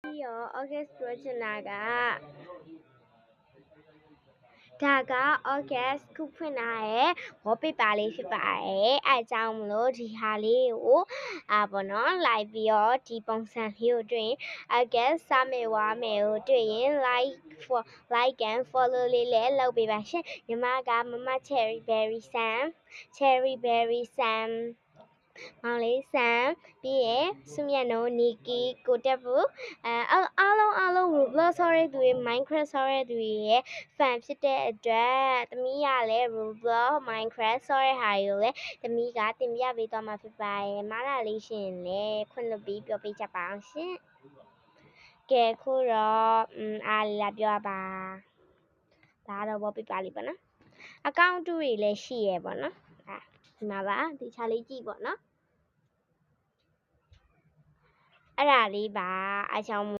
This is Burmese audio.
August project ဒါက August ခုဖွင့်လာတဲ့ wallpaper လေးဖြစ်ပါတယ်။အဲအကြောင်းမလို့ဒီဟာလေးကိုပေါ့နော်လိုက်ပြီးတော့ဒီပုံစံလေးကိုတွေ့ရင် August စမယ်ဝါမယ်ကိုတွေ့ရင် like and follow လေးလည်းလုပ်ပေးပါရှင်။ညီမကမ cherry berry sam မောင်လေးဆန်ပြီးရင်စုမြတ်နိုးနီကီကိုတက်ဘူးအားလုံး Roblox ဆော်ရဲသူတွေ Minecraft ဆော်ရဲသူတွေရဲ့ fan ဖြစ်တဲ့အတွက်သမီးကလည်း Roblox Minecraft ဆော်ရဲဟာတွေကိုလည်းသမီးကတင်ပြပေးသွားမှာဖြစ်ပါတယ်မားလာလေးရှင်လည်းခွင့်လွှတ်ပြီးပြောပေးချက်ပါအောင်ရှင်ကဲခုတော့အားလေးလာပြောပါဒါတော့ဘောပြပါလိမ့်ပေါ့နော်အကောင့်တူတွေလည်းရှိရပေါ့နော်ဒီမှာပါဒီချာလေးကြည့်ပေါ့နော်အဲ့ဒါလေးပါအချောင်း